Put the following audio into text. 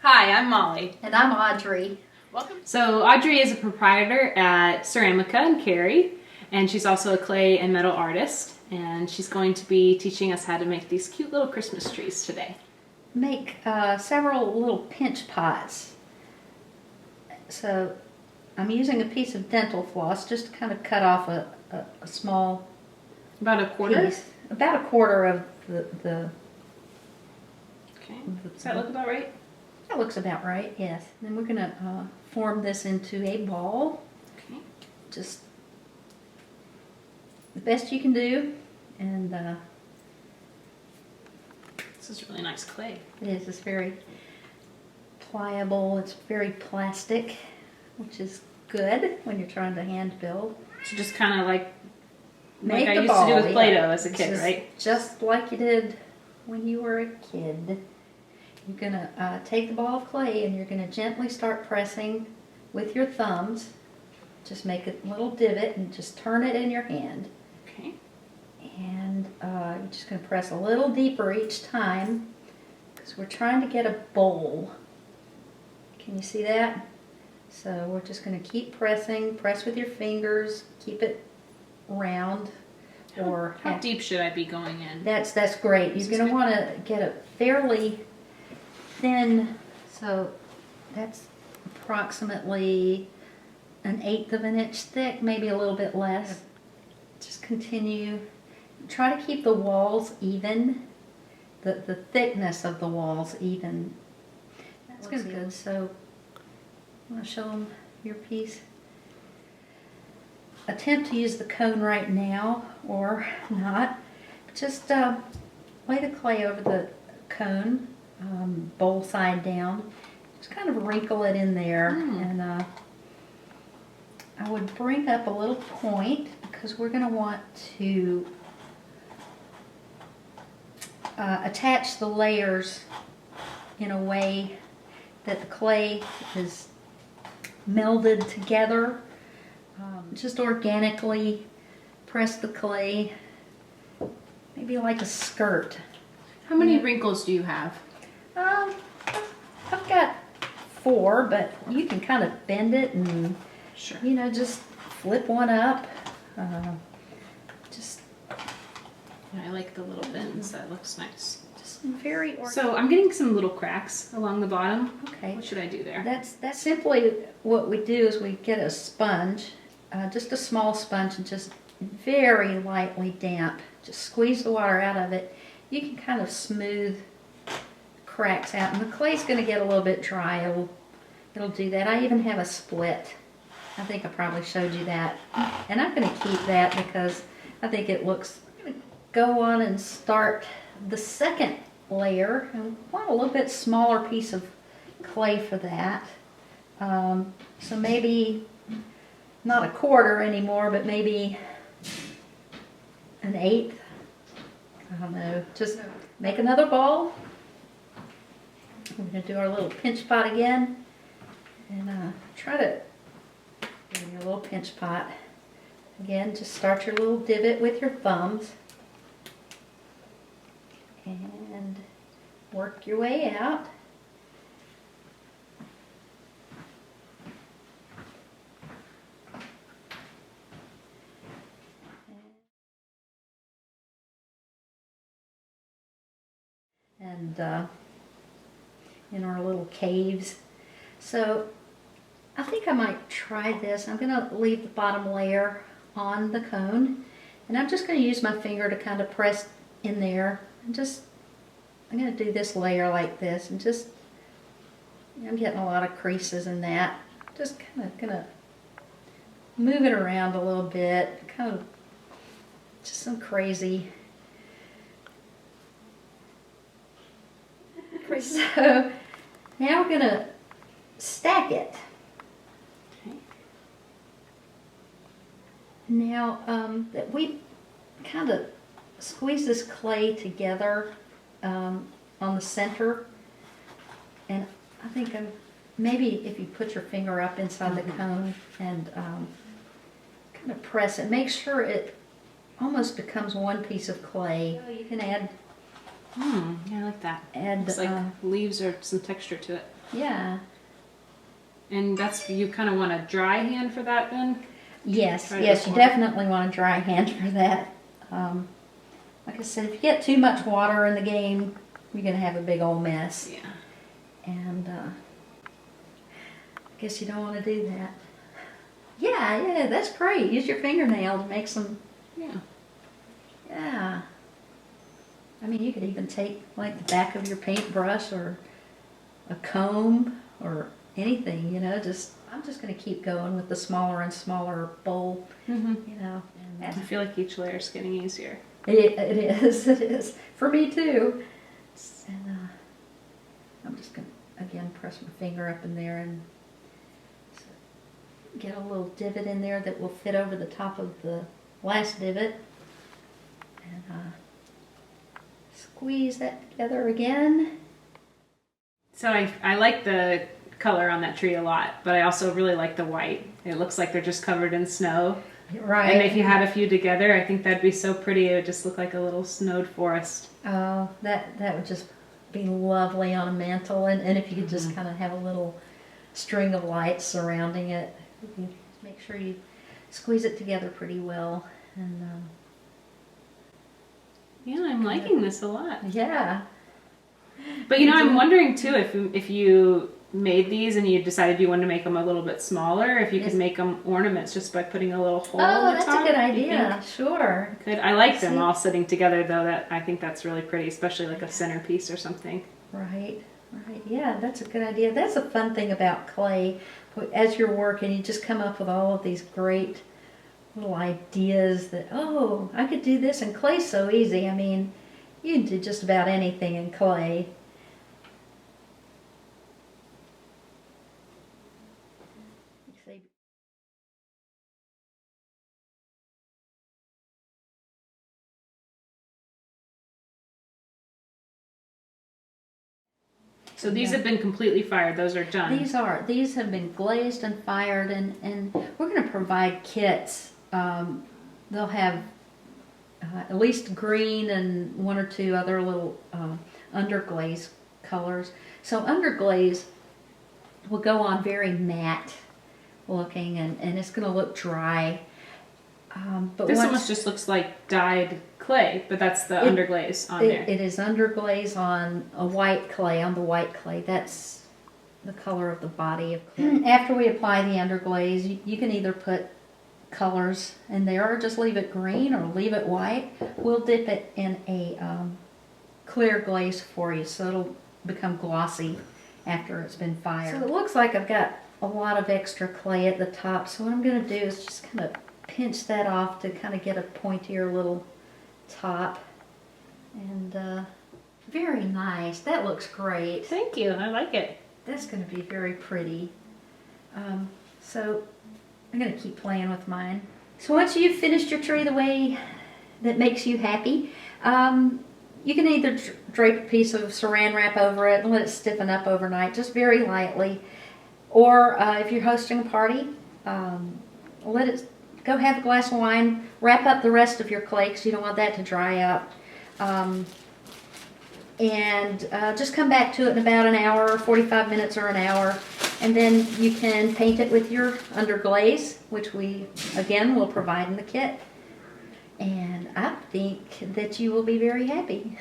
Hi, I'm Molly. And I'm Audrey. Welcome. So Audrey is a proprietor at Cerámica in Cary, and she's also a clay and metal artist, and she's going to be teaching us how to make these cute little Christmas trees today. Make several little pinch pots. So I'm using a piece of dental floss just to kind of cut off a small About a quarter? piece. About a quarter of the Okay. Does that look about right? That looks about right, yes. Then we're going to form this into a ball. Okay. Just the best you can do. And this is really nice clay. it is. It's very pliable. It's very plastic, which is good when you're trying to hand build. So just kind of like Make I the used ball, to do with Play-Doh yeah. as a kid, right? Just like you did when you were a kid. You're going to take the ball of clay and you're going to gently start pressing with your thumbs. Just make a little divot and just turn it in your hand. Okay. And you're just going to press a little deeper each time because we're trying to get a bowl. Can you see that? So we're just going to keep pressing. Press with your fingers. Keep it round. Or how deep should I be going in? That's great. You're going to want to get a fairly thin, so that's approximately 1/8 of an inch thick, maybe a little bit less. Just continue. Try to keep the walls even, the thickness of the walls even. That's good. So I'm going to show them your piece. Attempt to use the cone right now or not. Just lay the clay over the cone, bowl side down. Just kind of wrinkle it in there. And I would bring up a little point because we're going to want to attach the layers in a way that the clay is melded together. Just organically press the clay, maybe like a skirt. How many wrinkles do you have? I've got 4, but you can kind of bend it and, sure, you know, just flip one up. I like the little bends. That looks nice. Just very organic. So I'm getting some little cracks along the bottom. Okay. What should I do there? That's simply what we do is we get a sponge, just a small sponge, and just very lightly damp. Just squeeze the water out of it. You can kind of smooth cracks out, and the clay's going to get a little bit dry. It'll do that. I even have a split. I think I probably showed you that, and I'm going to keep that because I think it looks. I'm going to go on and start the second layer. I want a little bit smaller piece of clay for that. So maybe not a quarter anymore, but maybe 1/8. I don't know. Just make another ball. We're going to do our little pinch pot again. And try to do your little pinch pot. Again, just start your little divot with your thumbs. And work your way out. And in our little caves. So I think I might try this. I'm going to leave the bottom layer on the cone, and I'm just going to use my finger to kind of press in there. And I'm going to do this layer like this, and just, I'm getting a lot of creases in that. Just kind of going to move it around a little bit, kind of just some crazy. So now we're going to stack it. Okay. Now that we kind of squeeze this clay together on the center, and I think maybe if you put your finger up inside the cone and kind of press it, make sure it almost becomes one piece of clay. You can add Yeah, I like that. And it's like leaves or some texture to it. Yeah. And that's, you kind of want a dry hand for that then? Yes, Right yes, you before. definitely want a dry hand for that. Like I said, if you get too much water in the game, you're going to have a big old mess. Yeah. And I guess you don't want to do that. Yeah, that's great. Use your fingernail to make some. Yeah. Yeah. I mean, you could even take like the back of your paintbrush or a comb or anything, you know, I'm just going to keep going with the smaller and smaller bowl, Mm-hmm. you know. I And feel like each layer is getting easier. it is. For me too. And I'm just going to, again, press my finger up in there and get a little divot in there that will fit over the top of the last divot. And squeeze that together again. So I like the color on that tree a lot, but I also really like the white. It looks like they're just covered in snow. Right. And if you had a few together, I think that'd be so pretty. It would just look like a little snowed forest. Oh, that would just be lovely on a mantle. And if you could just kind of have a little string of lights surrounding it, you make sure you squeeze it together pretty well. And Yeah, I'm liking this a lot. yeah. But you know, I'm wondering too if you made these and you decided you wanted to make them a little bit smaller, if you could make them ornaments just by putting a little hole in Oh, the that's top. a good idea. Sure. Good. I like them See? all sitting together though. That I think that's really pretty, especially like a centerpiece or something. Right. Yeah, that's a good idea. That's a fun thing about clay. As you're working, you just come up with all of these great little ideas that, oh, I could do this. And clay's so easy. I mean, you can do just about anything in clay. So these have been completely fired. Those are done. These have been glazed and fired, and we're going to provide kits. They'll have at least green and one or two other little underglaze colors. So underglaze will go on very matte looking, and it's going to look dry. But This almost just looks like dyed clay, but that's the underglaze on there. It is underglaze on a white clay, on the white clay. That's the color of the body of clay. After we apply the underglaze, you can either put colors in there or just leave it green or leave it white. We'll dip it in a clear glaze for you so it'll become glossy after it's been fired. So it looks like I've got a lot of extra clay at the top, so what I'm going to do is just kind of pinch that off to kind of get a pointier little top. And very nice. That looks great. Thank you. I like it. That's going to be very pretty. So I'm going to keep playing with mine. So once you've finished your tree the way that makes you happy, you can either drape a piece of saran wrap over it and let it stiffen up overnight, just very lightly. Or if you're hosting a party, let it go have a glass of wine, wrap up the rest of your clay because you don't want that to dry out. And just come back to it in about an hour, 45 minutes or an hour, and then you can paint it with your underglaze, which we, again, will provide in the kit. And I think that you will be very happy.